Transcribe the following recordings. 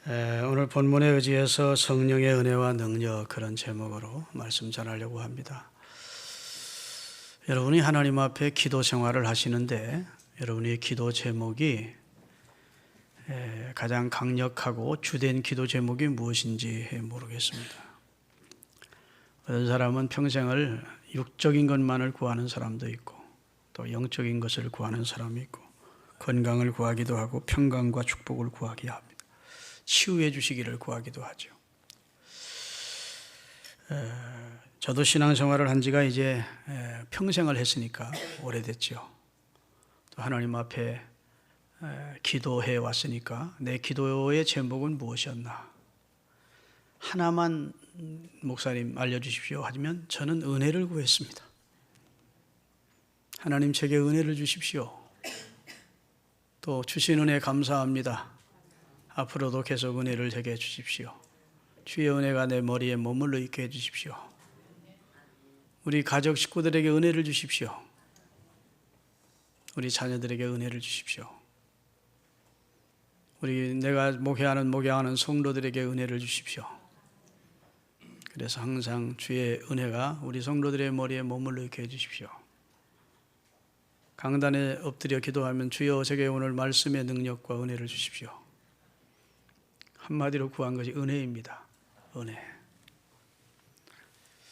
오늘 본문에 의지해서 성령의 은혜와 능력, 그런 제목으로 말씀 전하려고 합니다. 여러분이 하나님 앞에 기도 생활을 하시는데 여러분의 기도 제목이 가장 강력하고 주된 기도 제목이 무엇인지 모르겠습니다. 어떤 사람은 평생을 육적인 것만을 구하는 사람도 있고 또 영적인 것을 구하는 사람이 있고 건강을 구하기도 하고 평강과 축복을 구하기도 합니다. 치유해 주시기를 구하기도 하죠. 저도 신앙생활을 한 지가 이제 평생을 했으니까 오래됐죠. 또 하나님 앞에 기도해 왔으니까 내 기도의 제목은 무엇이었나? 하나만 목사님 알려주십시오 하면 저는 은혜를 구했습니다. 하나님 제게 은혜를 주십시오. 또 주신 은혜 감사합니다. 앞으로도 계속 은혜를 제게 주십시오. 주의 은혜가 내 머리에 머물러 있게 해주십시오. 우리 가족 식구들에게 은혜를 주십시오. 우리 자녀들에게 은혜를 주십시오. 내가 목회하는 성도들에게 은혜를 주십시오. 그래서 항상 주의 은혜가 우리 성도들의 머리에 머물러 있게 해주십시오. 강단에 엎드려 기도하면 주여 제게 오늘 말씀의 능력과 은혜를 주십시오. 한마디로 구한 것이 은혜입니다. 은혜.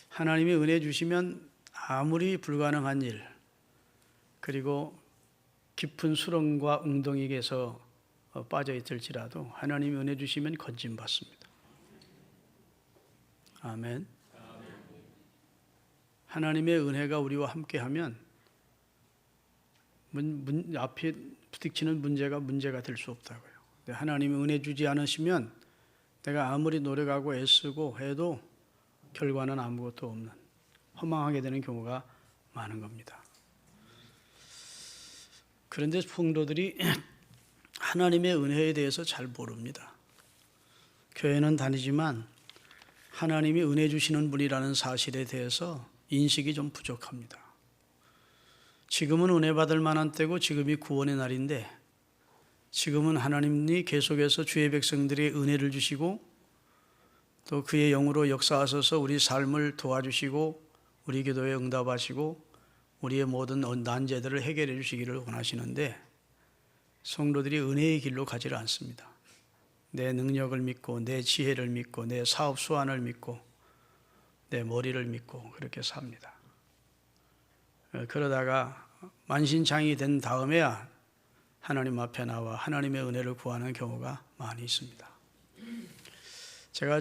하나님이 은혜 주시면 아무리 불가능한 일, 그리고 깊은 수렁과 웅덩이에서 빠져 있을지라도 하나님이 은혜 주시면 건짐받습니다. 아멘. 하나님의 은혜가 우리와 함께하면 앞에 부딪히는 문제가 될 수 없다고요. 하나님이 은혜 주지 않으시면 내가 아무리 노력하고 애쓰고 해도 결과는 아무것도 없는, 허망하게 되는 경우가 많은 겁니다. 그런데 성도들이 하나님의 은혜에 대해서 잘 모릅니다. 교회는 다니지만 하나님이 은혜 주시는 분이라는 사실에 대해서 인식이 좀 부족합니다. 지금은 은혜 받을 만한 때고 지금이 구원의 날인데 지금은 하나님이 계속해서 주의 백성들의 은혜를 주시고 또 그의 영으로 역사하셔서 우리 삶을 도와주시고 우리 기도에 응답하시고 우리의 모든 난제들을 해결해 주시기를 원하시는데 성도들이 은혜의 길로 가지를 않습니다. 내 능력을 믿고 내 지혜를 믿고 내 사업 수완을 믿고 내 머리를 믿고 그렇게 삽니다. 그러다가 만신창이 된 다음에야 하나님 앞에 나와 하나님의 은혜를 구하는 경우가 많이 있습니다. 제가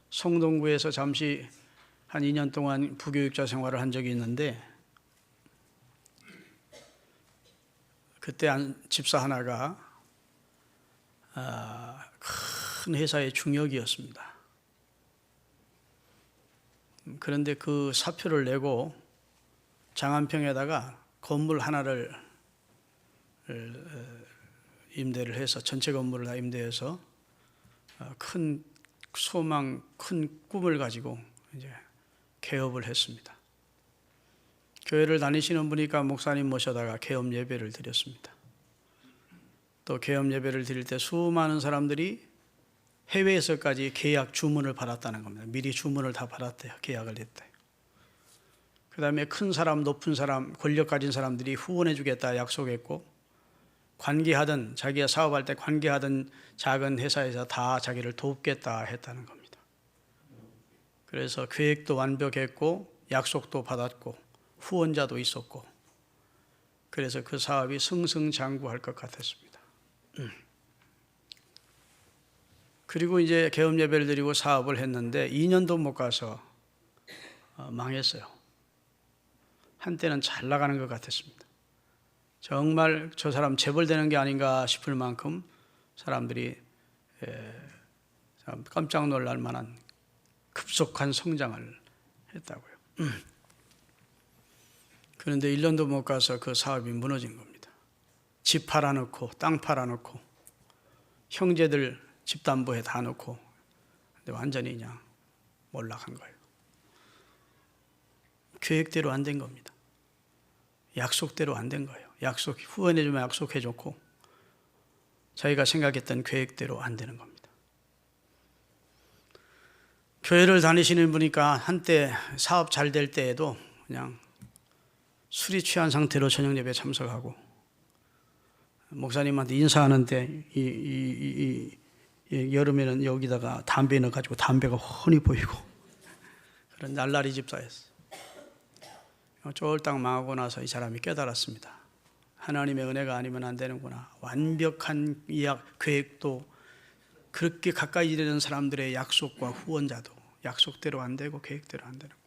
성동구에서 잠시 한 2년 동안 부교육자 생활을 한 적이 있는데 그때 집사 하나가 큰 회사의 중역이었습니다. 그런데 그 사표를 내고 장안평에다가 건물 하나를 임대를 해서 전체 건물을 다 임대해서 큰 소망, 큰 꿈을 가지고 이제 개업을 했습니다. 교회를 다니시는 분이니까 목사님 모셔다가 개업 예배를 드렸습니다. 또 개업 예배를 드릴 때 수많은 사람들이 해외에서까지 계약 주문을 받았다는 겁니다. 미리 주문을 다 받았대요. 계약을 했대요. 그 다음에 큰 사람, 높은 사람, 권력 가진 사람들이 후원해 주겠다 약속했고 관계하던 자기가 사업할 때 관계하던 작은 회사에서 다 자기를 돕겠다 했다는 겁니다. 그래서 계획도 완벽했고 약속도 받았고 후원자도 있었고 그래서 그 사업이 승승장구할 것 같았습니다. 그리고 이제 개업 예배를 드리고 사업을 했는데 2년도 못 가서 망했어요. 한때는 잘 나가는 것 같았습니다. 정말 저 사람 재벌되는 게 아닌가 싶을 만큼 사람들이 깜짝 놀랄 만한 급속한 성장을 했다고요. 그런데 1년도 못 가서 그 사업이 무너진 겁니다. 집 팔아놓고 땅 팔아놓고 형제들 집담보에 다 놓고 근데 완전히 그냥 몰락한 거예요. 계획대로 안 된 겁니다. 약속대로 안 된 거예요. 후원해주면 약속해줬고 자기가 생각했던 계획대로 안 되는 겁니다. 교회를 다니시는 분이니까 한때 사업 잘 될 때에도 그냥 술이 취한 상태로 저녁 예배에 참석하고, 목사님한테 인사하는데 여름에는 여기다가 담배 넣어가지고 담배가 훤히 보이고, 그런 날라리 집사였어요. 쫄딱 망하고 나서 이 사람이 깨달았습니다. 하나님의 은혜가 아니면 안 되는구나. 완벽한 계획도, 그렇게 가까이 되는 사람들의 약속과 후원자도 약속대로 안 되고 계획대로 안 되는구나.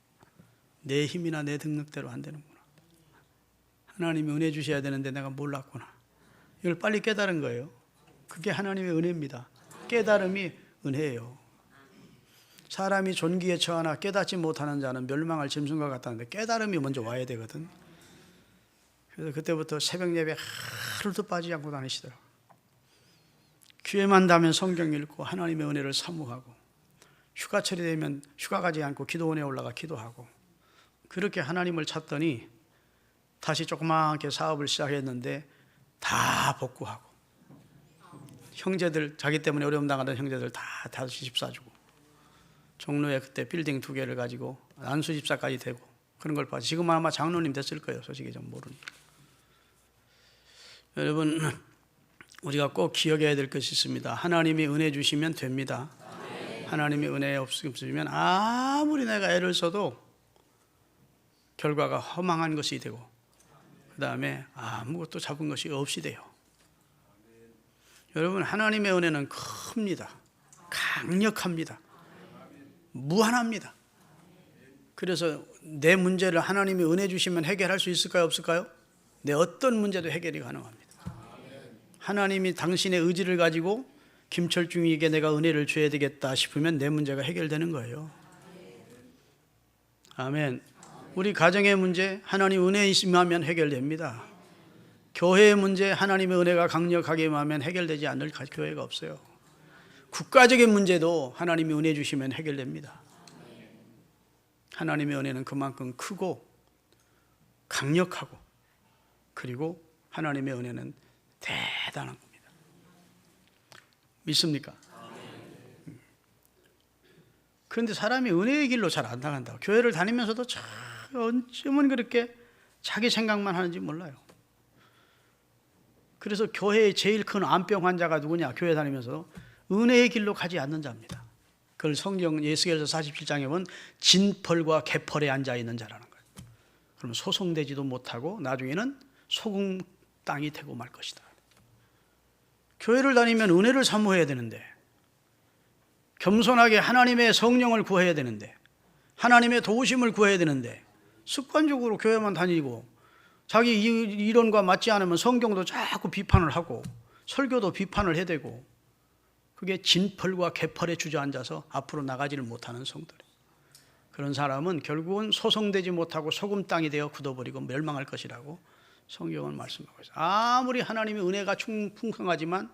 내 힘이나 내 능력대로 안 되는구나. 하나님이 은혜 주셔야 되는데 내가 몰랐구나. 이걸 빨리 깨달은 거예요. 그게 하나님의 은혜입니다. 깨달음이 은혜예요. 사람이 존귀에 처하나 깨닫지 못하는 자는 멸망할 짐승과 같다는데, 깨달음이 먼저 와야 되거든. 그래서 그때부터 새벽 예배 하루도 빠지지 않고 다니시더라고요. 기회만 나면 성경 읽고 하나님의 은혜를 사모하고, 휴가철이 되면 휴가 가지 않고 기도원에 올라가 기도하고, 그렇게 하나님을 찾더니 다시 조그맣게 사업을 시작했는데 다 복구하고, 형제들, 자기 때문에 어려움 당하던 형제들 다시 집 사주고, 종로에 그때 빌딩 2개를 가지고 안수 집사까지 되고, 그런 걸 봐. 지금은 아마 장로님 됐을 거예요. 솔직히 좀 모르니까. 여러분, 우리가 꼭 기억해야 될 것이 있습니다. 하나님이 은혜 주시면 됩니다. 하나님이 은혜 없으시면 아무리 내가 애를 써도 결과가 허망한 것이 되고, 그 다음에 아무것도 잡은 것이 없이 돼요. 여러분, 하나님의 은혜는 큽니다. 강력합니다. 무한합니다. 그래서 내 문제를 하나님이 은혜 주시면 해결할 수 있을까요? 없을까요? 내 어떤 문제도 해결이 가능합니다. 하나님이 당신의 의지를 가지고 김철중에게 내가 은혜를 줘야 되겠다 싶으면 내 문제가 해결되는 거예요. 아멘. 우리 가정의 문제, 하나님 은혜 임하면 해결됩니다. 교회의 문제, 하나님의 은혜가 강력하게 임하면 해결되지 않을 교회가 없어요. 국가적인 문제도 하나님이 은혜 주시면 해결됩니다. 하나님의 은혜는 그만큼 크고 강력하고, 그리고 하나님의 은혜는 대단한 겁니다. 믿습니까? 그런데 사람이 은혜의 길로 잘 안 나간다고. 교회를 다니면서도 어쩌면 그렇게 자기 생각만 하는지 몰라요. 그래서 교회의 제일 큰 암병 환자가 누구냐? 교회 다니면서 은혜의 길로 가지 않는 자입니다. 그걸 성경 예수계서 47장에 보면 진펄과 개펄에 앉아있는 자라는 거예요. 그러면 소송되지도 못하고 나중에는 소금 땅이 되고 말 것이다. 교회를 다니면 은혜를 사모해야 되는데, 겸손하게 하나님의 성령을 구해야 되는데, 하나님의 도우심을 구해야 되는데, 습관적으로 교회만 다니고 자기 이론과 맞지 않으면 성경도 자꾸 비판을 하고 설교도 비판을 해대고, 그게 진펄과 개펄에 주저앉아서 앞으로 나가지를 못하는 성도래요. 그런 사람은 결국은 소송되지 못하고 소금 땅이 되어 굳어버리고 멸망할 것이라고 성경은 말씀하고 있어요. 아무리 하나님의 은혜가 풍성하지만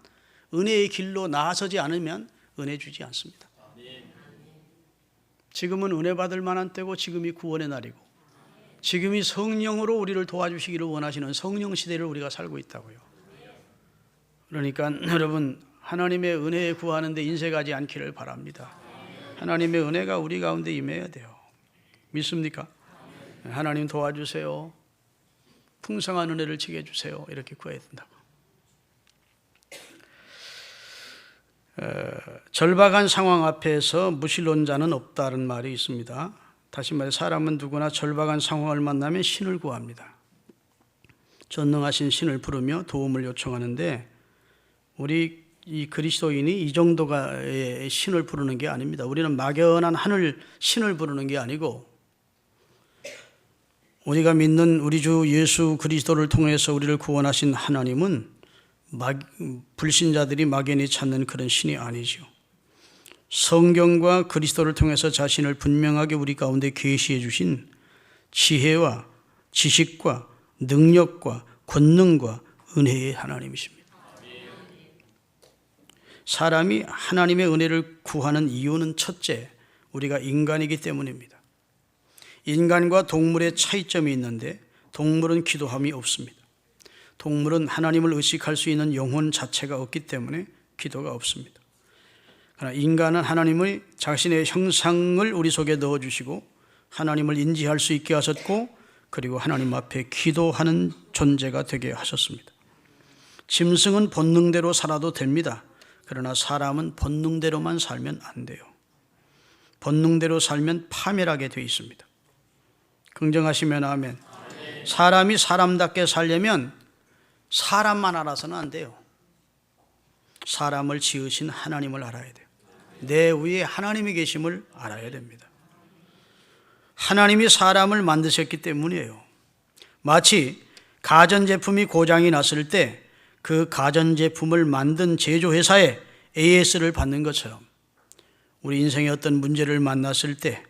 은혜의 길로 나서지 않으면 은혜 주지 않습니다. 지금은 은혜 받을 만한 때고, 지금이 구원의 날이고, 지금이 성령으로 우리를 도와주시기를 원하시는 성령 시대를 우리가 살고 있다고요. 그러니까 여러분, 하나님의 은혜에 구하는데 인색하지 않기를 바랍니다. 하나님의 은혜가 우리 가운데 임해야 돼요. 믿습니까? 하나님 도와주세요. 풍성한 은혜를 지게 해주세요. 이렇게 구해야 된다고. 절박한 상황 앞에서 무신론자는 없다는 말이 있습니다. 다시 말해, 사람은 누구나 절박한 상황을 만나면 신을 구합니다. 전능하신 신을 부르며 도움을 요청하는데, 우리 이 그리스도인이 이 정도가 신을 부르는 게 아닙니다. 우리는 막연한 하늘 신을 부르는 게 아니고, 우리가 믿는 우리 주 예수 그리스도를 통해서 우리를 구원하신 하나님은 불신자들이 막연히 찾는 그런 신이 아니죠. 성경과 그리스도를 통해서 자신을 분명하게 우리 가운데 계시해 주신 지혜와 지식과 능력과 권능과 은혜의 하나님이십니다. 사람이 하나님의 은혜를 구하는 이유는 첫째, 우리가 인간이기 때문입니다. 인간과 동물의 차이점이 있는데, 동물은 기도함이 없습니다. 동물은 하나님을 의식할 수 있는 영혼 자체가 없기 때문에 기도가 없습니다. 그러나 인간은 하나님의 자신의 형상을 우리 속에 넣어주시고 하나님을 인지할 수 있게 하셨고 그리고 하나님 앞에 기도하는 존재가 되게 하셨습니다. 짐승은 본능대로 살아도 됩니다. 그러나 사람은 본능대로만 살면 안 돼요. 본능대로 살면 파멸하게 되어 있습니다. 긍정하시면 아멘. 사람이 사람답게 살려면 사람만 알아서는 안 돼요. 사람을 지으신 하나님을 알아야 돼요. 내 위에 하나님이 계심을 알아야 됩니다. 하나님이 사람을 만드셨기 때문이에요. 마치 가전제품이 고장이 났을 때 그 가전제품을 만든 제조회사에 AS를 받는 것처럼 우리 인생의 어떤 문제를 만났을 때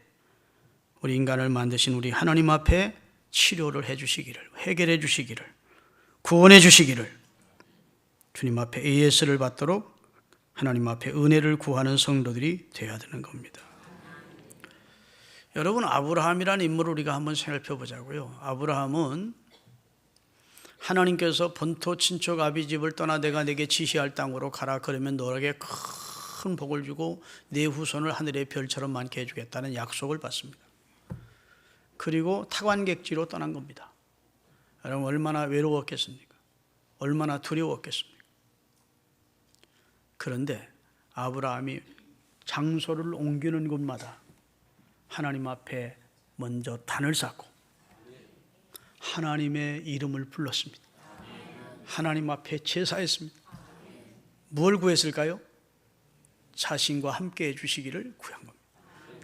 우리 인간을 만드신 우리 하나님 앞에 치료를 해 주시기를, 해결해 주시기를, 구원해 주시기를 주님 앞에 AS를 받도록 하나님 앞에 은혜를 구하는 성도들이 되어야 되는 겁니다. 여러분, 아브라함이라는 인물을 우리가 한번 살펴 보자고요. 아브라함은 하나님께서 본토 친척 아비 집을 떠나 내가 내게 지시할 땅으로 가라. 그러면 너에게 큰 복을 주고 네 후손을 하늘의 별처럼 많게 해주겠다는 약속을 받습니다. 그리고 타관객지로 떠난 겁니다. 여러분, 얼마나 외로웠겠습니까? 얼마나 두려웠겠습니까? 그런데 아브라함이 장소를 옮기는 곳마다 하나님 앞에 먼저 단을 쌓고 하나님의 이름을 불렀습니다. 하나님 앞에 제사했습니다. 뭘 구했을까요? 자신과 함께 해주시기를 구한 겁니다.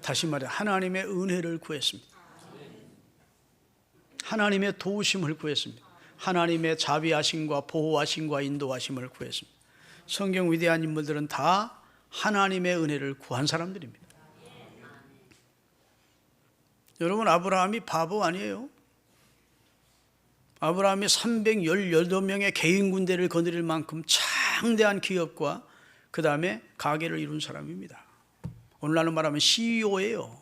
다시 말해 하나님의 은혜를 구했습니다. 하나님의 도우심을 구했습니다. 하나님의 자비하심과 보호하심과 인도하심을 구했습니다. 성경 위대한 인물들은 다 하나님의 은혜를 구한 사람들입니다. 여러분, 아브라함이 바보 아니에요. 아브라함이 318명의 개인 군대를 거느릴 만큼 창대한 기업과 그 다음에 가계를 이룬 사람입니다. 오늘날로 말하면 CEO예요.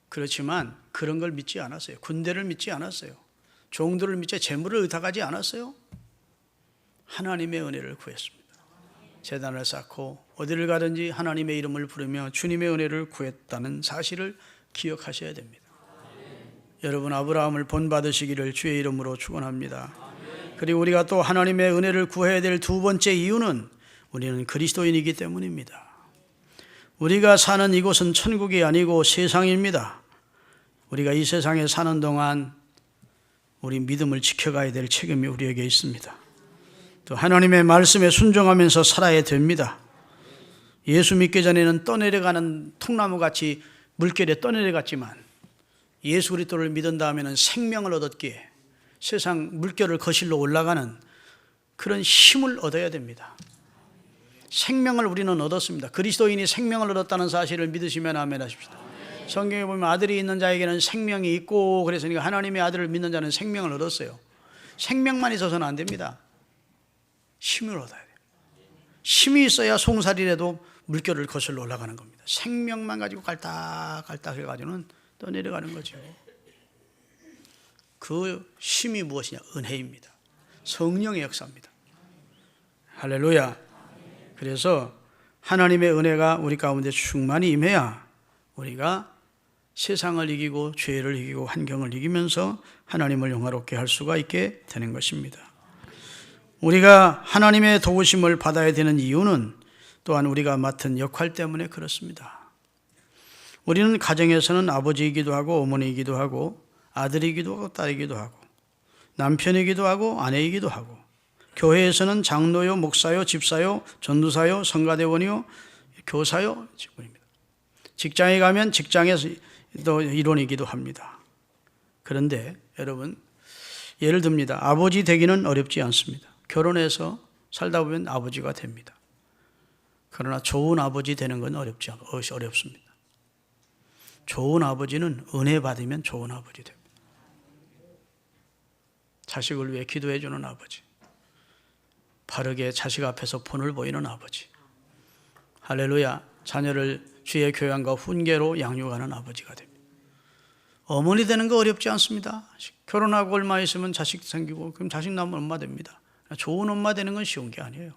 그렇지만 그런 걸 믿지 않았어요. 군대를 믿지 않았어요. 종들을 믿지, 재물을 의탁하지 않았어요. 하나님의 은혜를 구했습니다. 제단을 쌓고 어디를 가든지 하나님의 이름을 부르며 주님의 은혜를 구했다는 사실을 기억하셔야 됩니다. 여러분, 아브라함을 본받으시기를 주의 이름으로 축원합니다. 그리고 우리가 또 하나님의 은혜를 구해야 될 두 번째 이유는 우리는 그리스도인이기 때문입니다. 우리가 사는 이곳은 천국이 아니고 세상입니다. 우리가 이 세상에 사는 동안 우리 믿음을 지켜가야 될 책임이 우리에게 있습니다. 또 하나님의 말씀에 순종하면서 살아야 됩니다. 예수 믿기 전에는 떠내려가는 통나무같이 물결에 떠내려갔지만 예수 그리스도를 믿은 다음에는 생명을 얻었기에 세상 물결을 거실러 올라가는 그런 힘을 얻어야 됩니다. 생명을 우리는 얻었습니다. 그리스도인이 생명을 얻었다는 사실을 믿으시면 아멘 하십시다. 성경에 보면 아들이 있는 자에게는 생명이 있고 그랬으니까 하나님의 아들을 믿는 자는 생명을 얻었어요. 생명만 있어서는 안 됩니다. 힘을 얻어야 돼요. 힘이 있어야 송사리라도 물결을 거슬러 올라가는 겁니다. 생명만 가지고 갈딱갈딱 해가지고는 떠내려가는 거죠. 그 힘이 무엇이냐? 은혜입니다. 성령의 역사입니다. 할렐루야. 그래서 하나님의 은혜가 우리 가운데 충만히 임해야 우리가 세상을 이기고 죄를 이기고 환경을 이기면서 하나님을 영화롭게 할 수가 있게 되는 것입니다. 우리가 하나님의 도우심을 받아야 되는 이유는 또한 우리가 맡은 역할 때문에 그렇습니다. 우리는 가정에서는 아버지이기도 하고 어머니이기도 하고 아들이기도 하고 딸이기도 하고 남편이기도 하고 아내이기도 하고 교회에서는 장로요, 목사요, 집사요, 전도사요, 성가대원이요, 교사요, 직분입니다. 직장에 가면 직장에서 또 일원이기도 합니다. 그런데 여러분, 예를 듭니다. 아버지 되기는 어렵지 않습니다. 결혼해서 살다 보면 아버지가 됩니다. 그러나 좋은 아버지 되는 건 어렵습니다. 좋은 아버지는 은혜 받으면 좋은 아버지 됩니다. 자식을 위해 기도해 주는 아버지, 바르게 자식 앞에서 본을 보이는 아버지, 할렐루야, 자녀를 주의 교양과 훈계로 양육하는 아버지가 됩니다. 어머니 되는 거 어렵지 않습니다. 결혼하고 얼마 있으면 자식 생기고 그럼 자식 낳으면 엄마 됩니다. 좋은 엄마 되는 건 쉬운 게 아니에요.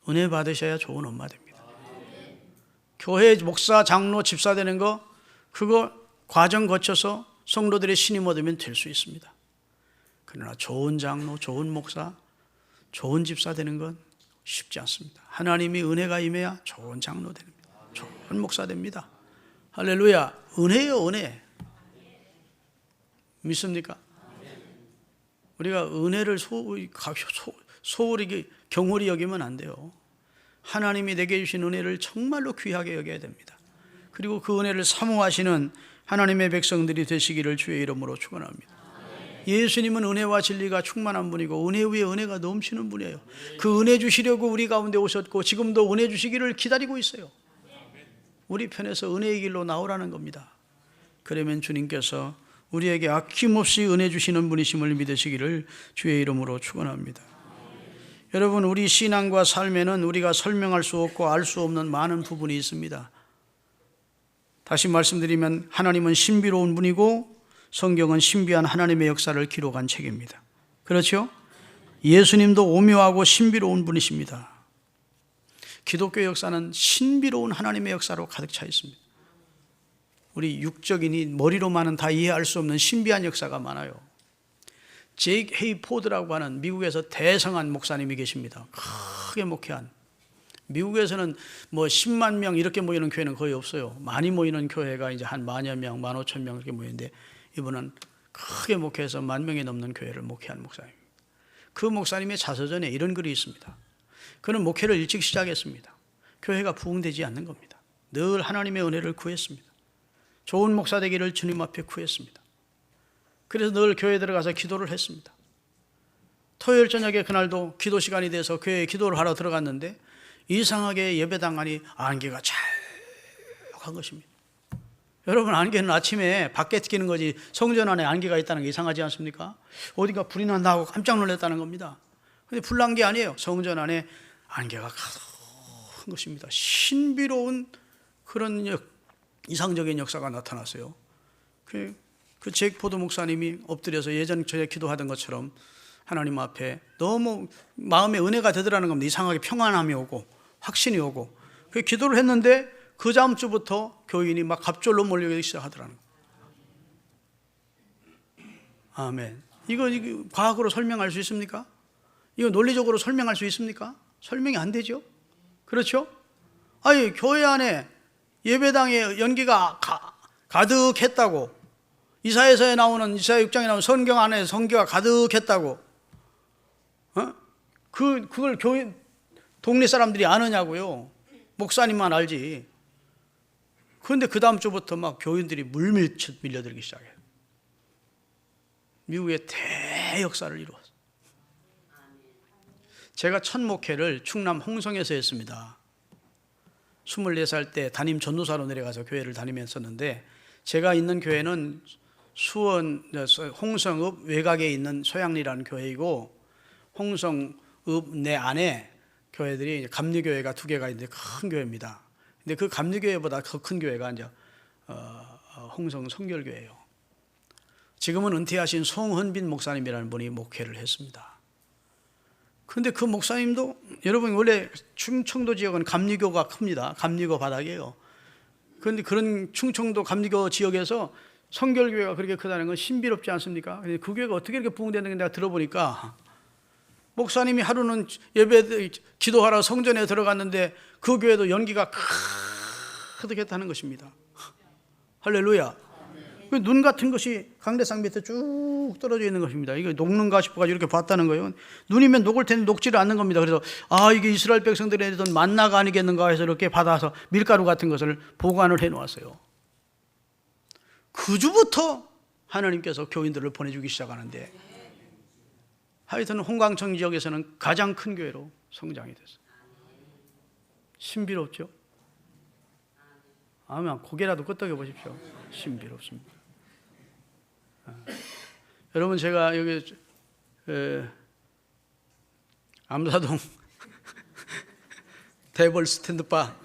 은혜 받으셔야 좋은 엄마 됩니다. 교회 목사, 장로, 집사 되는 거 그거 과정 거쳐서 성도들의 신임 얻으면 될 수 있습니다. 그러나 좋은 장로, 좋은 목사, 좋은 집사 되는 건 쉽지 않습니다. 하나님이 은혜가 임해야 좋은 장로 됩니다. 좋은 목사 됩니다. 할렐루야. 은혜요, 은혜. 믿습니까? 우리가 은혜를 소홀히 경홀히 여기면 안 돼요. 하나님이 내게 주신 은혜를 정말로 귀하게 여겨야 됩니다. 그리고 그 은혜를 사모하시는 하나님의 백성들이 되시기를 주의 이름으로 축원합니다. 예수님은 은혜와 진리가 충만한 분이고 은혜 위에 은혜가 넘치는 분이에요. 그 은혜 주시려고 우리 가운데 오셨고 지금도 은혜 주시기를 기다리고 있어요. 우리 편에서 은혜의 길로 나오라는 겁니다. 그러면 주님께서 우리에게 아낌없이 은혜 주시는 분이심을 믿으시기를 주의 이름으로 축원합니다. 여러분, 우리 신앙과 삶에는 우리가 설명할 수 없고 알 수 없는 많은 부분이 있습니다. 다시 말씀드리면 하나님은 신비로운 분이고 성경은 신비한 하나님의 역사를 기록한 책입니다. 그렇죠? 예수님도 오묘하고 신비로운 분이십니다. 기독교 역사는 신비로운 하나님의 역사로 가득 차 있습니다. 우리 육적인이 머리로만은 다 이해할 수 없는 신비한 역사가 많아요. 제이크 헤이포드라고 하는 미국에서 대성한 목사님이 계십니다. 크게 목회한. 미국에서는 뭐 10만 명 이렇게 모이는 교회는 거의 없어요. 많이 모이는 교회가 이제 한 만여 명, 15,000명 이렇게 모이는데 이분은 크게 목회해서 10,000명이 넘는 교회를 목회한 목사님입니다. 그 목사님의 자서전에 이런 글이 있습니다. 그는 목회를 일찍 시작했습니다. 교회가 부흥되지 않는 겁니다. 늘 하나님의 은혜를 구했습니다. 좋은 목사 되기를 주님 앞에 구했습니다. 그래서 늘 교회에 들어가서 기도를 했습니다. 토요일 저녁에 그날도 기도 시간이 돼서 교회에 기도를 하러 들어갔는데 이상하게 예배당 안이 안개가 찰떡한 것입니다. 여러분, 안개는 아침에 밖에 끼는 거지 성전 안에 안개가 있다는 게 이상하지 않습니까? 어디가 불이 난다 하고 깜짝 놀랐다는 겁니다. 그런데 불난 게 아니에요. 성전 안에 안개가 가득한 것입니다. 신비로운 그런 이상적인 역사가 나타났어요. 그 제이크 포드 목사님이 엎드려서 예전 저에 기도하던 것처럼 하나님 앞에 너무 마음에 은혜가 되더라는 겁니다. 이상하게 평안함이 오고 확신이 오고 그 기도를 했는데 그 다음 주부터 교인이 막 갑절로 몰려오기 시작하더라는 거예요. 아멘. 이거 과학으로 설명할 수 있습니까? 이거 논리적으로 설명할 수 있습니까? 설명이 안 되죠. 그렇죠? 아니, 교회 안에 예배당에 연기가 가득했다고, 이사야서에 나오는 이사야 6장에 나오는 성경 안에 성기가 가득했다고, 그걸 교회 동네 사람들이 아느냐고요. 목사님만 알지. 그런데 그 다음 주부터 막 교인들이 물밀듯 밀려들기 시작해요. 미국의 대역사를 이루었어요. 제가 첫 목회를 충남 홍성에서 했습니다. 24살 때 담임 전도사로 내려가서 교회를 다니면서였는데, 제가 있는 교회는 수원 홍성읍 외곽에 있는 소양리라는 교회이고, 홍성읍 내 안에 교회들이 감리교회가 2개가 있는데 큰 교회입니다. 근데 그 감리교회보다 더 큰 교회가 이제 홍성 성결교회예요. 지금은 은퇴하신 송헌빈 목사님이라는 분이 목회를 했습니다. 그런데 그 목사님도, 여러분 원래 충청도 지역은 감리교가 큽니다. 감리교 바닥이에요. 그런데 그런 충청도 감리교 지역에서 성결교회가 그렇게 크다는 건 신비롭지 않습니까? 근데 그 교회가 어떻게 이렇게 부흥되는 게 내가 들어보니까, 목사님이 하루는 예배 기도하러 성전에 들어갔는데 그 교회도 연기가 가득했다는 것입니다. 할렐루야. 눈 같은 것이 강대상 밑에 쭉 떨어져 있는 것입니다. 이거 녹는가 싶어가지고 이렇게 봤다는 거예요. 눈이면 녹을 텐데 녹지를 않는 겁니다. 그래서 이게 이스라엘 백성들이 내던 만나가 아니겠는가 해서 이렇게 받아서 밀가루 같은 것을 보관을 해놓았어요. 그 주부터 하나님께서 교인들을 보내주기 시작하는데, 하여튼 홍광청 지역에서는 가장 큰 교회로 성장이 됐어요. 신비롭죠? 아마 고개라도 끄덕여 보십시오. 신비롭습니다. 여러분, 제가 여기 암사동 대벌 스탠드바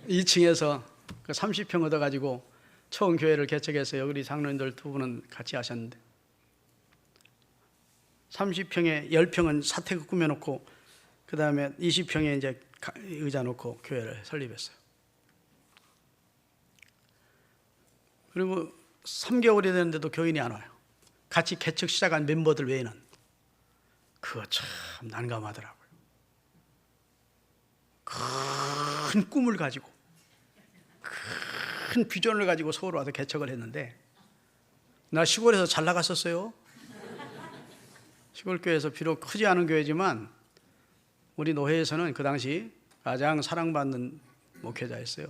2층에서 30평 얻어가지고 처음 교회를 개척해서 우리 장로님들 2분은 같이 하셨는데, 30평에 10평은 사택을 꾸며놓고 그 다음에 20평에 이제 의자 놓고 교회를 설립했어요. 그리고 3개월이 됐는데도 교인이 안 와요. 같이 개척 시작한 멤버들 외에는. 그거 참 난감하더라고요. 큰 꿈을 가지고 큰 비전을 가지고 서울 와서 개척을 했는데, 나 시골에서 잘 나갔었어요. 시골 교회에서 비록 크지 않은 교회지만 우리 노회에서는 그 당시 가장 사랑받는 목회자였어요.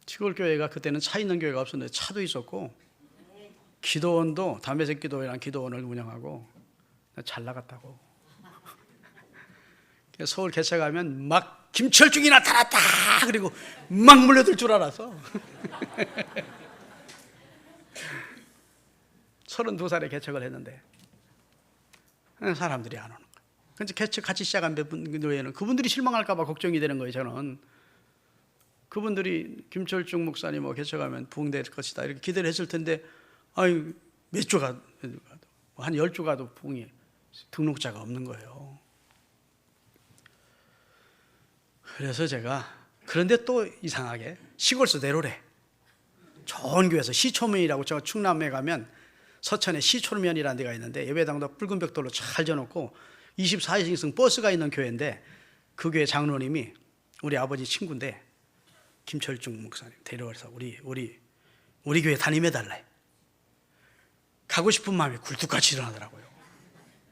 시골 교회가 그때는 차 있는 교회가 없었는데 차도 있었고, 기도원도 담배색 기도회랑 기도원을 운영하고 잘 나갔다고. 서울 개척하면 막 김철중이 나타났다 그리고 막 몰려들 줄 알아서 32살에 개척을 했는데 사람들이 안 오는 거예요. 그래서 개척 같이 시작한 몇 분 외에는 그분들이 실망할까 봐 걱정이 되는 거예요. 저는 그분들이 김철중 목사님 뭐 개척하면 부흥될 것이다 이렇게 기대를 했을 텐데, 아유 몇 주가 한 10주가도 부흥이 등록자가 없는 거예요. 그래서 제가, 그런데 또 이상하게 시골서 내로래. 좋은 교회에서 시초면이라고, 제가 충남에 가면 서천에 시초면이라는 데가 있는데 예배당도 붉은 벽돌로 잘 져놓고 24인승 버스가 있는 교회인데, 그 교회 장로님이 우리 아버지 친구인데 김철중 목사님 데려와서 우리 교회 담임해달래. 가고 싶은 마음이 굴뚝같이 일어나더라고요.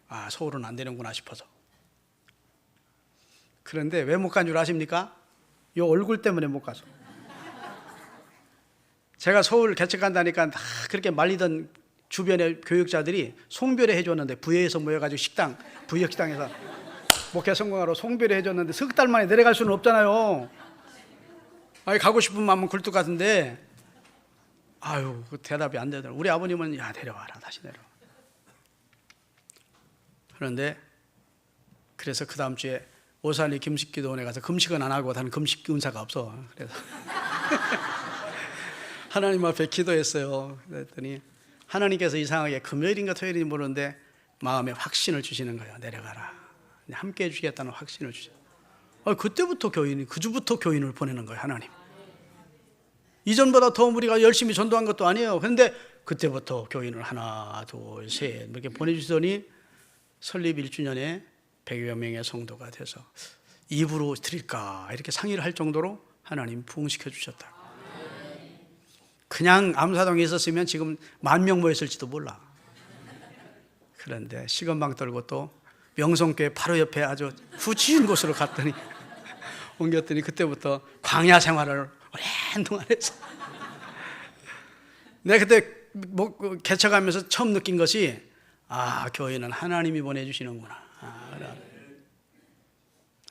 아, 서울은 안 되는구나 싶어서. 그런데 왜 못 간 줄 아십니까? 요 얼굴 때문에 못 가서. 제가 서울 개척한다니까 다 그렇게 말리던 주변의 교육자들이 송별회 해줬는데, 부여에서 모여가지고 식당, 부여식당에서 목회 성공하러 송별회 해줬는데 석 달 만에 내려갈 수는 없잖아요. 아니, 가고 싶은 마음은 굴뚝 같은데, 아유, 그 대답이 안 되더라고요. 우리 아버님은 야, 데려와라, 다시 내려와. 그런데 그래서 그 다음 주에 오산리 금식기도원에 가서 금식은 안 하고, 나는 금식 은사가 없어. 그래서 하나님 앞에 기도했어요. 그랬더니 하나님께서 이상하게 금요일인가 토요일인지 모르는데 마음에 확신을 주시는 거예요. 내려가라, 함께 해주겠다는 확신을 주셔요. 그때부터 그 주부터 교인을 보내는 거예요. 하나님. 이전보다 더 우리가 열심히 전도한 것도 아니에요. 그런데 그때부터 교인을 하나, 둘, 셋 이렇게 보내주시더니 설립 1주년에 100여 명의 성도가 돼서 입으로 드릴까 이렇게 상의를 할 정도로 하나님 부흥시켜 주셨다. 그냥 암사동에 있었으면 지금 10,000명 모였을지도 몰라. 그런데 시건방 떨고 또 명성교회 바로 옆에 아주 후진 곳으로 갔더니 옮겼더니 그때부터 광야 생활을 오랜 동안 했어. 내가 그때 개척하면서 처음 느낀 것이, 아, 교회는 하나님이 보내주시는구나.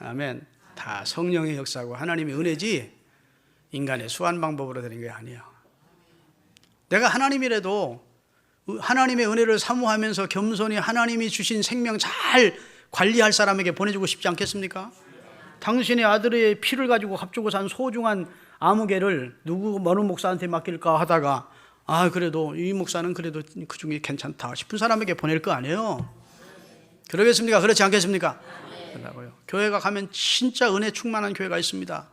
아멘. 다 성령의 역사고 하나님의 은혜지 인간의 수완 방법으로 되는 게 아니에요. 내가 하나님이라도 하나님의 은혜를 사모하면서 겸손히 하나님이 주신 생명 잘 관리할 사람에게 보내주고 싶지 않겠습니까? 당신의 아들의 피를 가지고 합주고 산 소중한 아무개를 누구 어느 목사한테 맡길까 하다가, 아, 그래도 이 목사는 그래도 그 중에 괜찮다 싶은 사람에게 보낼 거 아니에요. 그러겠습니까? 그렇지 않겠습니까? 그러고요. 교회가 가면 진짜 은혜 충만한 교회가 있습니다.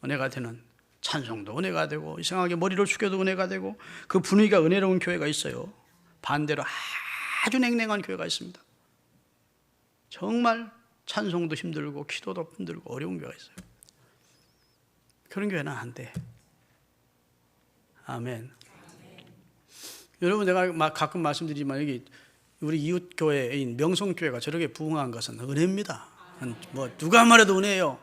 은혜가 되는, 찬송도 은혜가 되고 이상하게 머리를 숙여도 은혜가 되고 그 분위기가 은혜로운 교회가 있어요. 반대로 아주 냉랭한 교회가 있습니다. 정말 찬송도 힘들고 기도도 힘들고 어려운 교회가 있어요. 그런 교회는 안 돼. 아멘. 여러분, 내가 가끔 말씀드리지만 여기 우리 이웃 교회인 명성교회가 저렇게 부흥한 것은 은혜입니다. 뭐 누가 말해도 은혜예요.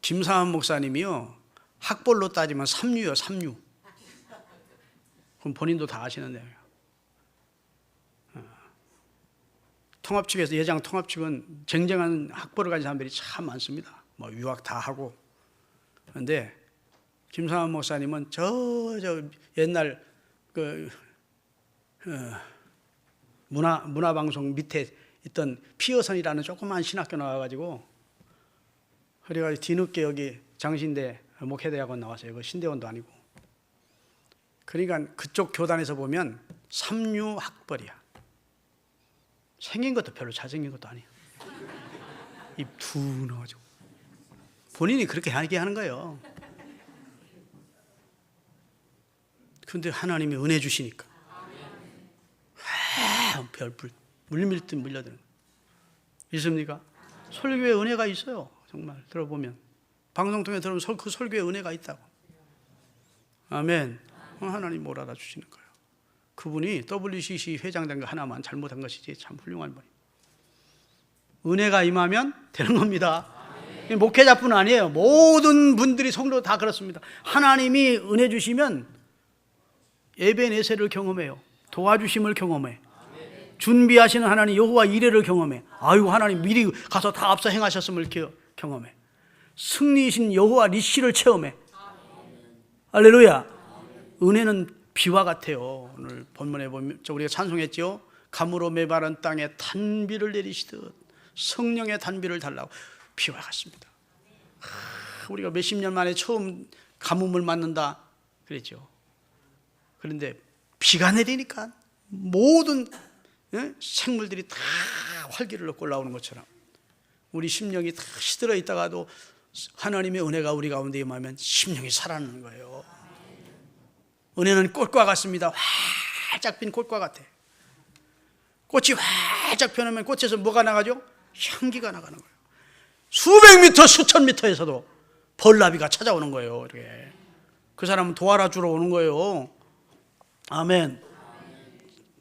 김상환 목사님이요, 학벌로 따지면 3류요, 3류. 그럼 본인도 다 아시는데요. 통합 측에서, 예장 통합 측은 쟁쟁한 학벌을 가진 사람들이 참 많습니다. 뭐 유학 다 하고. 그런데 김상환 목사님은 저 옛날 문화방송 밑에 있던 피어선이라는 조그만 신학교 나와가지고, 그래가지고 뒤늦게 여기 장신대 목회대학원 나왔어요. 그 신대원도 아니고. 그러니까 그쪽 교단에서 보면 3류 학벌이야. 생긴 것도 별로 잘생긴 것도 아니에요. 입 두 넣어가지고 본인이 그렇게 얘기하는 거예요. 근데 하나님이 은혜 주시니까 별불 물밀듯 물려드는 거예요. 있습니까? 설교에 은혜가 있어요. 정말 들어보면 방송 통해 들으면 그 설교에 은혜가 있다고. 아멘. 하나님 뭘 알아주시는 거예요. 그분이 WCC 회장된 거 하나만 잘못한 것이지 참 훌륭한 분이에요. 은혜가 임하면 되는 겁니다. 목회자뿐 아니에요. 모든 분들이 성도 다 그렇습니다. 하나님이 은혜 주시면 에베네셀을 경험해요. 도와주심을 경험해. 준비하시는 하나님 여호와 이레를 경험해. 아이고 하나님 미리 가서 다 앞서 행하셨음을 경험해. 승리이신 여호와 니시를 체험해. 할렐루야. 은혜는 비와 같아요. 오늘 본문에 보면 우리가 찬송했죠. 가물어 메마른 땅에 단비를 내리시듯 성령의 단비를 달라고. 비와 같습니다. 우리가 몇십 년 만에 처음 가뭄을 맞는다 그랬죠. 그런데 비가 내리니까 모든 생물들이 다 활기를 얻고 올라오는 것처럼 우리 심령이 다 시들어 있다가도 하나님의 은혜가 우리 가운데 임하면 심령이 살아나는 거예요. 은혜는 꽃과 같습니다. 활짝 핀 꽃과 같아. 꽃이 활짝 펴놓으면 꽃에서 뭐가 나가죠? 향기가 나가는 거예요. 수백 미터 수천 미터에서도 벌나비가 찾아오는 거예요. 이렇게. 그 사람은 도와라 주러 오는 거예요. 아멘.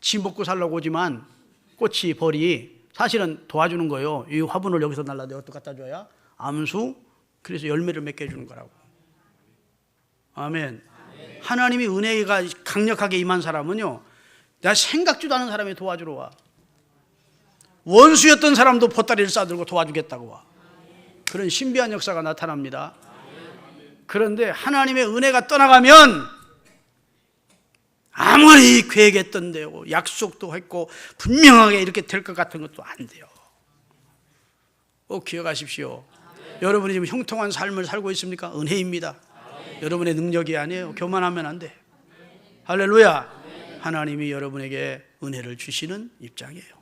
지 먹고 살려고 오지만 꽃이 벌이 사실은 도와주는 거예요. 이 화분을 여기서 날라도 여기도 갖다 줘야 암수, 그래서 열매를 맺게 해주는 거라고. 아멘. 하나님이 은혜가 강력하게 임한 사람은요, 내가 생각지도 않은 사람이 도와주러 와. 원수였던 사람도 보따리를 싸들고 도와주겠다고 와. 그런 신비한 역사가 나타납니다. 그런데 하나님의 은혜가 떠나가면 아무리 계획했던 대로 약속도 했고 분명하게 이렇게 될 것 같은 것도 안 돼요. 꼭 기억하십시오. 여러분이 지금 형통한 삶을 살고 있습니까? 은혜입니다. 여러분의 능력이 아니에요. 교만하면 안 돼. 할렐루야. 하나님이 여러분에게 은혜를 주시는 입장이에요.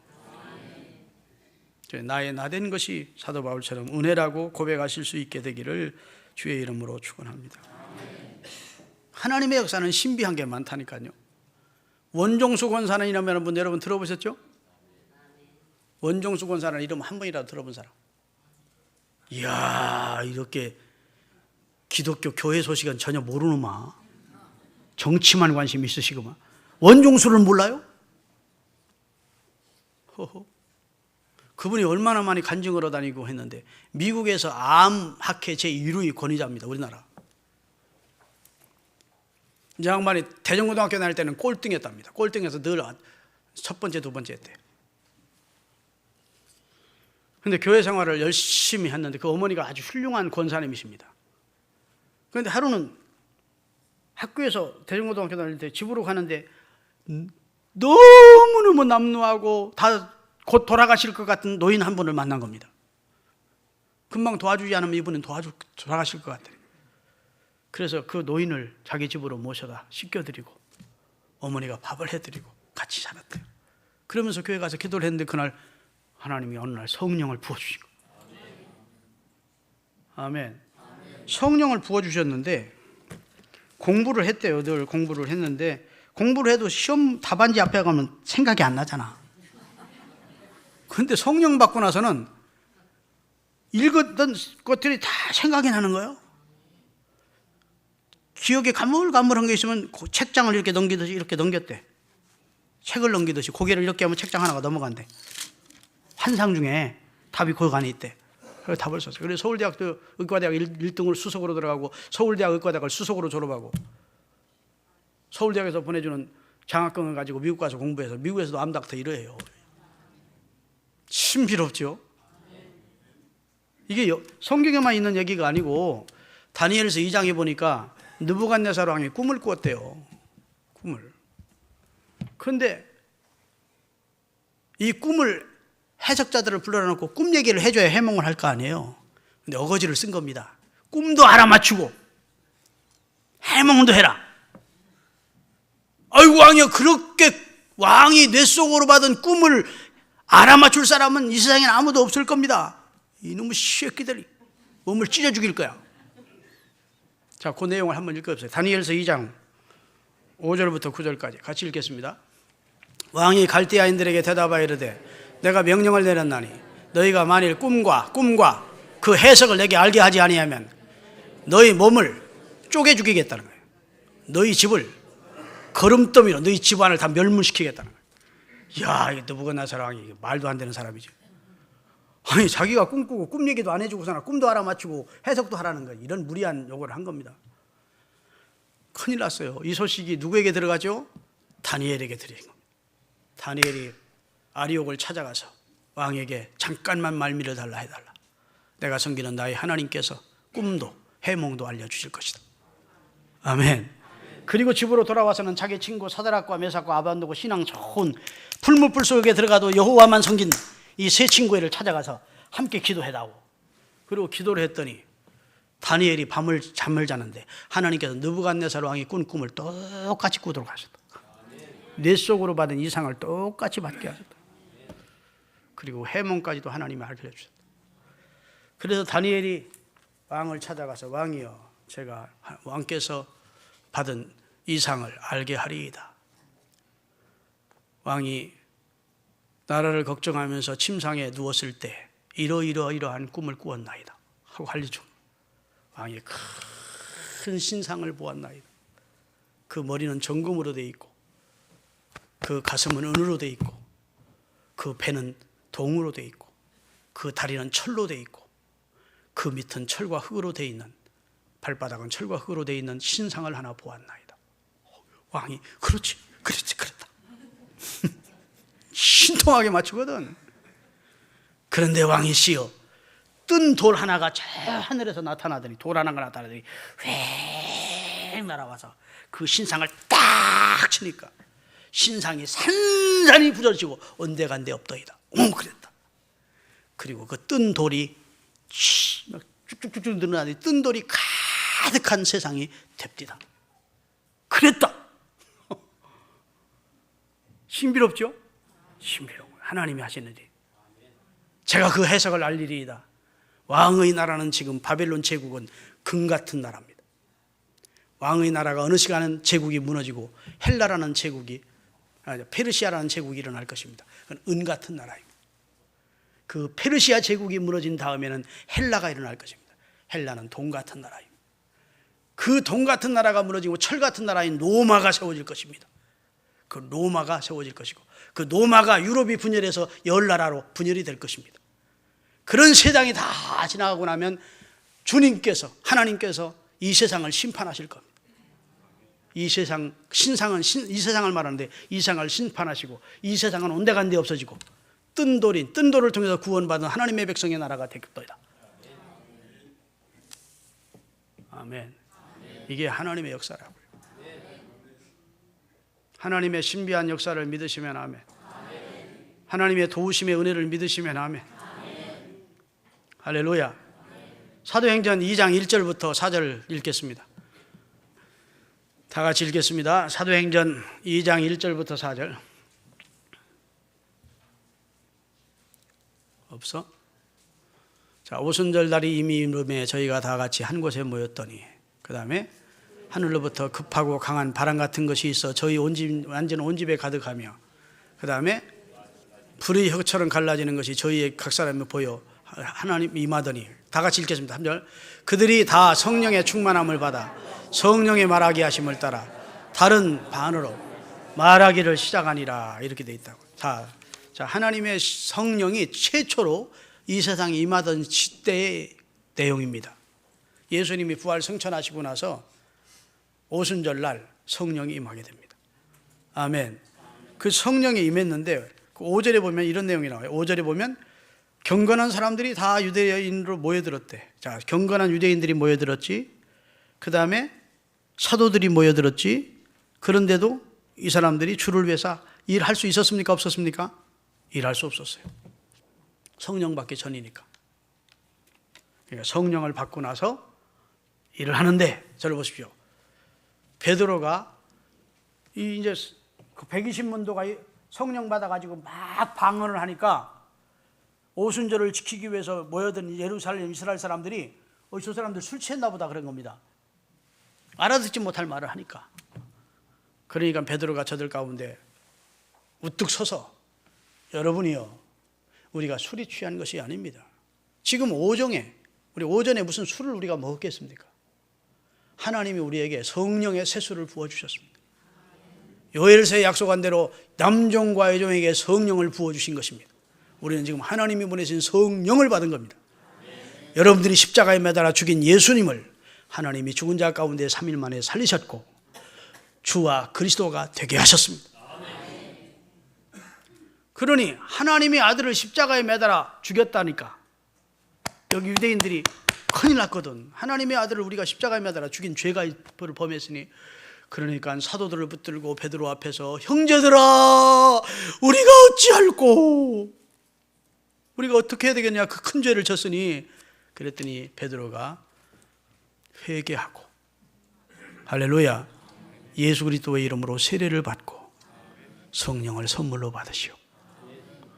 나의 나된 것이 사도 바울처럼 은혜라고 고백하실 수 있게 되기를 주의 이름으로 축원합니다. 하나님의 역사는 신비한 게 많다니까요. 원종수 권사님이라는 분 여러분 들어보셨죠? 원종수 권사님 이름 한 번이라도 들어본 사람? 이야, 이렇게 기독교 교회 소식은 전혀 모르는마. 정치만 관심 있으시구만. 원종수를 몰라요? 허허. 그분이 얼마나 많이 간증을 다니고 했는데 미국에서 암학회 제1위 권위자입니다. 우리나라. 이 양반이 대전고등학교 다닐 때는 꼴등했답니다. 꼴등해서 늘 첫 번째, 두 번째 했대요. 그런데 교회 생활을 열심히 했는데 그 어머니가 아주 훌륭한 권사님이십니다. 그런데 하루는 학교에서 대전고등학교 다닐 때 집으로 가는데 너무너무 남루하고 다 곧 돌아가실 것 같은 노인 한 분을 만난 겁니다. 금방 도와주지 않으면 이분은 돌아가실 것 같아요. 그래서 그 노인을 자기 집으로 모셔다 씻겨드리고 어머니가 밥을 해드리고 같이 살았대요. 그러면서 교회 가서 기도를 했는데 그날 하나님이 어느 날 성령을 부어주신 거예요. 아멘. 성령을 부어주셨는데 공부를 했대요. 늘 공부를 했는데 공부를 해도 시험 답안지 앞에 가면 생각이 안 나잖아. 그런데 성령 받고 나서는 읽었던 것들이 다 생각이 나는 거예요. 기억에 가물가물한 게 있으면 책장을 이렇게 넘기듯이 이렇게 넘겼대. 책을 넘기듯이 고개를 이렇게 하면 책장 하나가 넘어간대. 환상 중에 답이 거기 안에 있대. 그래서 답을 썼어요. 그래서 서울대학도 의과대학 1등으로 수석으로 들어가고 서울대학 의과대학을 수석으로 졸업하고 서울대학에서 보내주는 장학금을 가지고 미국 가서 공부해서 미국에서도 암닥터 이러해요. 신비롭죠? 이게 성경에만 있는 얘기가 아니고 다니엘서 2장에 보니까 느부갓네살 왕이 꿈을 꾸었대요. 꿈을. 그런데 이 꿈을 해석자들을 불러놓고 꿈 얘기를 해줘야 해몽을 할 거 아니에요. 근데 어거지를 쓴 겁니다. 꿈도 알아맞추고 해몽도 해라. 아이고 왕이여, 그렇게 왕이 뇌 속으로 받은 꿈을 알아맞출 사람은 이 세상에는 아무도 없을 겁니다. 이놈의 새끼들이 몸을 찢어 죽일 거야. 자, 그 내용을 한번 읽어보세요. 다니엘서 2장 5절부터 9절까지 같이 읽겠습니다. 왕이 갈대아인들에게 대답하여 이르되 내가 명령을 내렸나니 너희가 만일 꿈과 그 해석을 내게 알게 하지 아니하면 너희 몸을 쪼개 죽이겠다는 거예요. 너희 집을 거름더미로 너희 집안을 다 멸문시키겠다는 거예요. 이야, 이게 느부갓네살 왕이 말도 안 되는 사람이지. 아니, 자기가 꿈꾸고 꿈 얘기도 안 해주고서나 꿈도 알아맞히고 해석도 하라는 거예요. 이런 무리한 요구를 한 겁니다. 큰일 났어요. 이 소식이 누구에게 들어가죠? 다니엘에게 들어간 겁니다. 다니엘이 아리옥을 찾아가서 왕에게 잠깐만 말미를 달라 해달라. 내가 섬기는 나의 하나님께서 꿈도 해몽도 알려주실 것이다. 아멘. 그리고 집으로 돌아와서는 자기 친구 사드락과 메삭과 아벤노고 신앙 좋은 풀무불 속에 들어가도 여호와만 섬긴 이 세 친구를 찾아가서 함께 기도해다오. 그리고 기도를 했더니 다니엘이 밤을 잠을 자는데 하나님께서 느부갓네살 왕이 꾼 꿈을 똑같이 꾸도록 하셨다. 뇌 속으로 받은 이상을 똑같이 받게 하셨다. 그리고 해몽까지도 하나님이 알려주셨다. 그래서 다니엘이 왕을 찾아가서 왕이여, 제가 왕께서 받은 이상을 알게 하리이다. 왕이 나라를 걱정하면서 침상에 누웠을 때 이러이러한 꿈을 꾸었나이다 하고 알려줘. 왕이 큰 신상을 보았나이다. 그 머리는 정금으로 돼 있고 그 가슴은 은으로 돼 있고 그 배는 동으로 돼 있고 그 다리는 철로 돼 있고 그 밑은 철과 흙으로 돼 있는, 발바닥은 철과 흙으로 돼 있는 신상을 하나 보았나이다. 왕이 그렇다 신통하게 맞추거든. 그런데 왕이시여, 뜬 돌 하나가 저 하늘에서 나타나더니, 돌 하나가 나타나더니 휙 날아와서 그 신상을 딱 치니까 신상이 산산이 부서지고 언데간데 없더이다. 그랬다. 그리고 그 뜬 돌이 쭉쭉쭉 늘어나더니 뜬 돌이 가득한 세상이 됩디다. 그랬다. 신비롭죠? 신비로운 하나님이 하시는 일. 제가 그 해석을 알리리이다. 왕의 나라는 지금 바벨론 제국은 금 같은 나라입니다. 왕의 나라가 어느 시간은 제국이 무너지고 헬라라는 제국이, 페르시아라는 제국이 일어날 것입니다. 그건 은 같은 나라입니다. 그 페르시아 제국이 무너진 다음에는 헬라가 일어날 것입니다. 헬라는 돈 같은 나라입니다. 그 돈 같은 나라가 무너지고 철 같은 나라인 로마가 세워질 것입니다. 그 로마가 세워질 것이고 그 로마가 유럽이 분열해서 열 나라로 분열이 될 것입니다. 그런 세상이 다 지나가고 나면 주님께서, 하나님께서 이 세상을 심판하실 겁니다. 이 세상, 신상은 이 세상을 말하는데 이 세상을 심판하시고 이 세상은 온데간데 없어지고 뜬 돌을 통해서 구원받은 하나님의 백성의 나라가 되겠도다. 아멘. 이게 하나님의 역사라고요. 하나님의 신비한 역사를 믿으시면 아멘. 하나님의 도우심의 은혜를 믿으시면 아멘. 할렐루야. 사도행전 2장 1절부터 4절 읽겠습니다. 다 같이 읽겠습니다. 사도행전 2장 1절부터 4절. 없어? 자, 오순절 날이 이미 이름에 저희가 다 같이 한 곳에 모였더니, 그 다음에 하늘로부터 급하고 강한 바람 같은 것이 있어 저희 완전 온 집에 가득하며, 그 다음에 불의 혀처럼 갈라지는 것이 저희의 각 사람에 보여 하나님 임하더니, 다 같이 읽겠습니다. 3절. 그들이 다 성령의 충만함을 받아 성령의 말하게 하심을 따라 다른 반어로 말하기를 시작하니라. 이렇게 돼 있다고. 자, 하나님의 성령이 최초로 이 세상에 임하던 시대의 내용입니다. 예수님이 부활 승천하시고 나서 오순절 날 성령이 임하게 됩니다. 아멘. 그 성령이 임했는데 그 5절에 보면 이런 내용이 나와요. 5절에 보면 경건한 사람들이 다 유대인으로 모여들었대. 자, 경건한 유대인들이 모여들었지. 그 다음에 사도들이 모여들었지. 그런데도 이 사람들이 주를 위해서 일할 수 있었습니까? 없었습니까? 일할 수 없었어요. 성령 받기 전이니까. 그러니까 성령을 받고 나서 일을 하는데, 저를 보십시오. 베드로가 이제 그 120문도가 성령 받아가지고 막 방언을 하니까 오순절을 지키기 위해서 모여든 예루살렘 이스라엘 사람들이 저 사람들 술 취했나 보다 그런 겁니다. 알아듣지 못할 말을 하니까. 그러니까 베드로가 저들 가운데 우뚝 서서 여러분이요, 우리가 술이 취한 것이 아닙니다. 지금 우리 오전에 무슨 술을 우리가 먹었겠습니까? 하나님이 우리에게 성령의 새수를 부어주셨습니다. 요엘서에 약속한 대로 남종과 여종에게 성령을 부어주신 것입니다. 우리는 지금 하나님이 보내신 성령을 받은 겁니다. 여러분들이 십자가에 매달아 죽인 예수님을 하나님이 죽은 자 가운데 3일 만에 살리셨고 주와 그리스도가 되게 하셨습니다. 그러니 하나님이 아들을 십자가에 매달아 죽였다니까 여기 유대인들이 큰일 났거든. 하나님의 아들을 우리가 십자가에 매달아 죽인 죄가 벌을 범했으니, 그러니까 사도들을 붙들고 베드로 앞에서 형제들아 우리가 어찌할꼬, 우리가 어떻게 해야 되겠냐, 그 큰 죄를 졌으니. 그랬더니 베드로가 회개하고 할렐루야 예수 그리스도의 이름으로 세례를 받고 성령을 선물로 받으시오.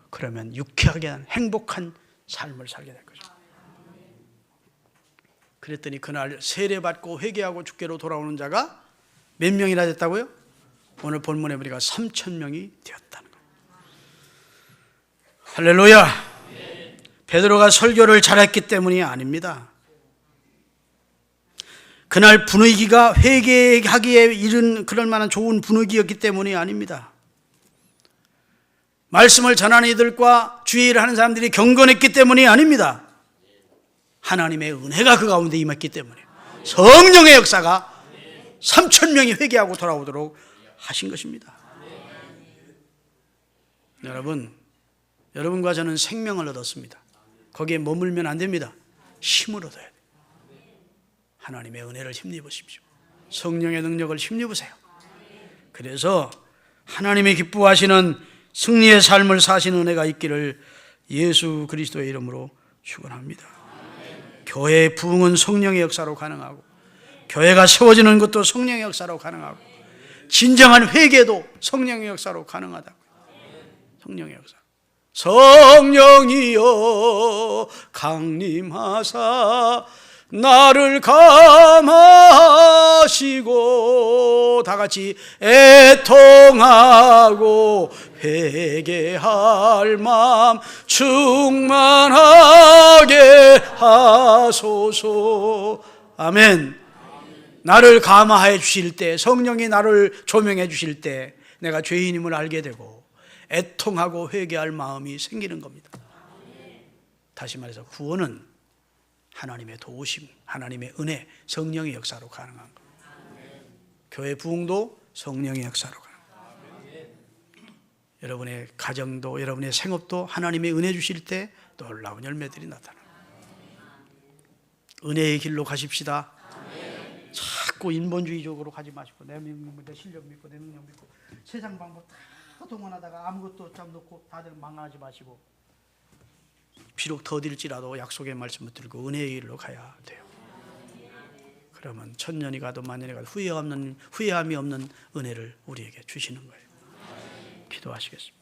그러면 유쾌하게 행복한 삶을 살게 될 것입니다. 그랬더니 그날 세례받고 회개하고 주께로 돌아오는 자가 몇 명이나 됐다고요? 오늘 본문에 보니까 3,000명이 되었다는 거예요. 할렐루야. 베드로가 설교를 잘했기 때문이 아닙니다. 그날 분위기가 회개하기에 이른 그럴 만한 좋은 분위기였기 때문이 아닙니다. 말씀을 전하는 이들과 주의 일을 하는 사람들이 경건했기 때문이 아닙니다. 하나님의 은혜가 그 가운데 임했기 때문에 성령의 역사가 3,000명이 회개하고 돌아오도록 하신 것입니다. 여러분과 저는 생명을 얻었습니다. 거기에 머물면 안 됩니다. 힘을 얻어야 돼요. 하나님의 은혜를 힘입으십시오. 성령의 능력을 힘입으세요. 그래서 하나님이 기뻐하시는 승리의 삶을 사시는 은혜가 있기를 예수 그리스도의 이름으로 축원합니다. 교회의 부흥은 성령의 역사로 가능하고, 교회가 세워지는 것도 성령의 역사로 가능하고, 진정한 회개도 성령의 역사로 가능하다고요. 성령의 역사. 성령이여 강림하사 나를 감하시고, 다 같이 애통하고 회개할 마음 충만하게 하소서. 아멘. 나를 감화해 주실 때, 성령이 나를 조명해 주실 때 내가 죄인임을 알게 되고 애통하고 회개할 마음이 생기는 겁니다. 다시 말해서 구원은 하나님의 도우심, 하나님의 은혜, 성령의 역사로 가능한 겁니다. 교회 부흥도 성령의 역사로 가능합니다. 여러분의 가정도, 여러분의 생업도 하나님의 은혜 주실 때 놀라운 열매들이 나타납니다. 은혜의 길로 가십시다. 자꾸 인본주의적으로 가지 마시고 내 실력 믿고 내 능력 믿고 세상 방법 다 동원하다가 아무것도 참 놓고 다들 망하지 마시고, 비록 더딜지라도 약속의 말씀 붙들고 은혜의 길로 가야 돼요. 그러면 천년이 가도 만년이 가도 후회함이 없는 은혜를 우리에게 주시는 거예요. 기도하시겠습니다.